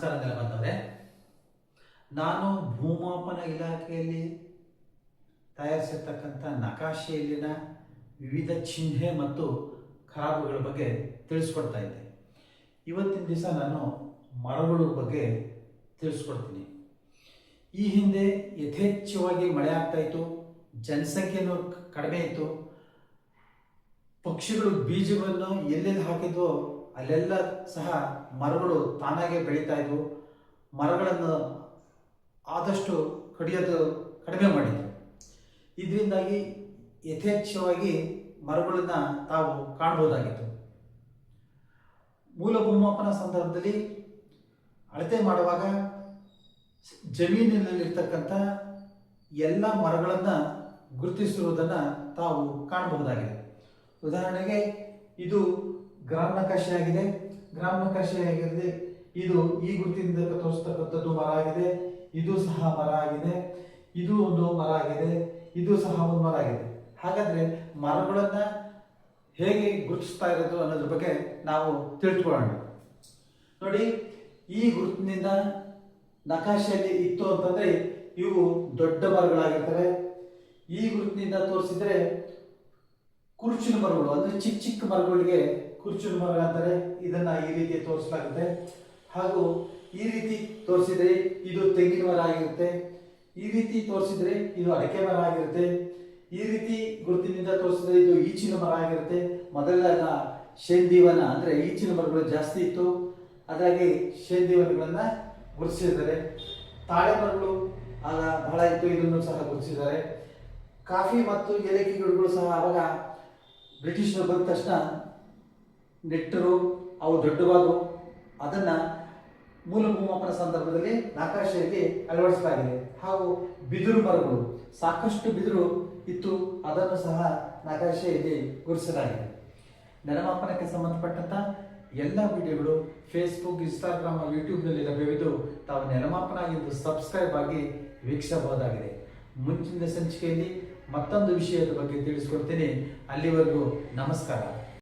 ನಮಸ್ಕಾರ ಬಂದವರೇ, ನಾನು ಭೂಮಾಪನ ಇಲಾಖೆಯಲ್ಲಿ ತಯಾರಿಸಿರ್ತಕ್ಕಂಥ ನಕಾಶೆಯಲ್ಲಿನ ವಿವಿಧ ಚಿಹ್ನೆ ಮತ್ತು ಖರಾಬುಗಳ ಬಗ್ಗೆ ತಿಳಿಸ್ಕೊಡ್ತಾ ಇದ್ದೆ. ಇವತ್ತಿನ ದಿವಸ ನಾನು ಮರಗಳ ಬಗ್ಗೆ ತಿಳಿಸ್ಕೊಡ್ತೀನಿ. ಈ ಹಿಂದೆ ಯಥೇಚ್ಛವಾಗಿ ಮಳೆ ಆಗ್ತಾ ಇತ್ತು, ಜನಸಂಖ್ಯೆನೂ ಕಡಿಮೆ ಇತ್ತು, ಪಕ್ಷಿಗಳು ಬೀಜವನ್ನು ಎಲ್ಲೆಲ್ಲಿ ಹಾಕಿದ್ವೋ ಅಲ್ಲೆಲ್ಲ ಸಹ ಮರಗಳು ತಾನಾಗೆ ಬೆಳೀತಾ ಇದ್ವು. ಮರಗಳನ್ನು ಆದಷ್ಟು ಕಡಿಯೋದು ಕಡಿಮೆ ಮಾಡಿದ್ರು. ಇದರಿಂದಾಗಿ ಯಥೇಚ್ಛವಾಗಿ ಮರಗಳನ್ನು ತಾವು ಕಾಣಬಹುದಾಗಿತ್ತು. ಮೂಲ ಭೂಮಾಪನ ಸಂದರ್ಭದಲ್ಲಿ ಅಳತೆ ಮಾಡುವಾಗ ಜಮೀನಿನಲ್ಲಿರ್ತಕ್ಕಂಥ ಎಲ್ಲ ಮರಗಳನ್ನು ಗುರುತಿಸಿರುವುದನ್ನು ತಾವು ಕಾಣಬಹುದಾಗಿದೆ. ಉದಾಹರಣೆಗೆ ಇದು ಗ್ರಾಮ ನಕಾಶೆ ಆಗಿದೆ. ಗ್ರಾಮ ನಕಾಶೆ ಆಗಿರದೆ ಇದು ಈ ಗುರುತಿನಿಂದ ತೋರಿಸ್ತಕ್ಕಂಥದ್ದು ಮರ ಆಗಿದೆ. ಇದು ಸಹ ಮರ ಆಗಿದೆ. ಇದು ಒಂದು ಮರ ಆಗಿದೆ. ಇದು ಸಹ ಒಂದು ಮರ ಆಗಿದೆ. ಹಾಗಾದ್ರೆ ಮರಗಳನ್ನ ಹೇಗೆ ಗುರುತಿಸ್ತಾ ಇರೋದು ಅನ್ನೋದ್ರ ಬಗ್ಗೆ ನಾವು ತಿಳ್ಕೊಳ್ಳೋಣ. ನೋಡಿ, ಈ ಗುರುತಿನಿಂದ ನಕಾಶೆಯಲ್ಲಿ ಇತ್ತು ಅಂತಂದ್ರೆ ಇವು ದೊಡ್ಡ ಮರಗಳಾಗಿರ್ತವೆ. ಈ ಗುರುತಿನಿಂದ ತೋರಿಸಿದ್ರೆ ಕುರುಚಿನ ಮರಗಳು ಅಂದ್ರೆ ಚಿಕ್ಕ ಚಿಕ್ಕ ಮರಗಳಿಗೆ ಕುರುಚಿನ ಮರ ಅಂತಾರೆ. ಇದನ್ನ ಈ ರೀತಿ ತೋರಿಸಲಾಗುತ್ತೆ. ಹಾಗೂ ಈ ರೀತಿ ತೋರಿಸಿದ್ರೆ ಇದು ತೆಂಗಿನ ಮರ ಆಗಿರುತ್ತೆ. ಈ ರೀತಿ ತೋರಿಸಿದ್ರೆ ಇದು ಅಡಕೆ ಮರ ಆಗಿರುತ್ತೆ. ಈ ರೀತಿ ಗುರುತಿನಿಂದ ತೋರಿಸಿದ್ರೆ ಇದು ಈಚಿನ ಮರ ಆಗಿರುತ್ತೆ. ಮೊದಲೆಲ್ಲ ಶೇಂದಿವನ ಅಂದ್ರೆ ಈಚಿನ ಮರಗಳು ಜಾಸ್ತಿ ಇತ್ತು, ಹಾಗಾಗಿ ಶೇಂದಿವನಗಳನ್ನ ಗುರುತಿಸಿದ್ದಾರೆ. ತಾಳೆ ಮರಗಳು ಆಗ ಬಹಳ ಇತ್ತು, ಇದನ್ನು ಸಹ ಗುರುತಿಸಿದ್ದಾರೆ. ಕಾಫಿ ಮತ್ತು ಏಲಕ್ಕಿ ಗಿಡಗಳು ಸಹ ಆವಾಗ ಬ್ರಿಟಿಷರು ಬಂದ ತಕ್ಷಣ ನೆಟ್ಟರು, ಅವು ದೊಡ್ಡವಾದವು. ಅದನ್ನ ಮೂಲ ಭೂಮಾಪನ ಸಂದರ್ಭದಲ್ಲಿ ನಕಾಶೆಯಲ್ಲಿ ಅಳವಡಿಸಲಾಗಿದೆ. ಹಾಗೂ ಬಿದಿರು ಮರಗಳು, ಸಾಕಷ್ಟು ಬಿದಿರು ಇತ್ತು, ಅದನ್ನು ಸಹ ನಕಾಶೆಯಲ್ಲಿ ಗುರುತಿಸಲಾಗಿದೆ. ನೆಲಮಾಪನಕ್ಕೆ ಸಂಬಂಧಪಟ್ಟಂತ ಎಲ್ಲ ವಿಡಿಯೋಗಳು ಫೇಸ್ಬುಕ್, ಇನ್ಸ್ಟಾಗ್ರಾಮ್, ಯೂಟ್ಯೂಬ್ನಲ್ಲಿ ಲಭ್ಯವಿದ್ದು ತಾವು ನೆಲಮಾಪನ ಎಂದು ಸಬ್ಸ್ಕ್ರೈಬ್ ಆಗಿ ವೀಕ್ಷಿಸಬಹುದಾಗಿದೆ. ಮುಂಚಿನ ಸಂಚಿಕೆಯಲ್ಲಿ ಮತ್ತೊಂದು ವಿಷಯದ ಬಗ್ಗೆ ತಿಳಿಸ್ಕೊಡ್ತೀನಿ. ಅಲ್ಲಿವರೆಗೂ ನಮಸ್ಕಾರ.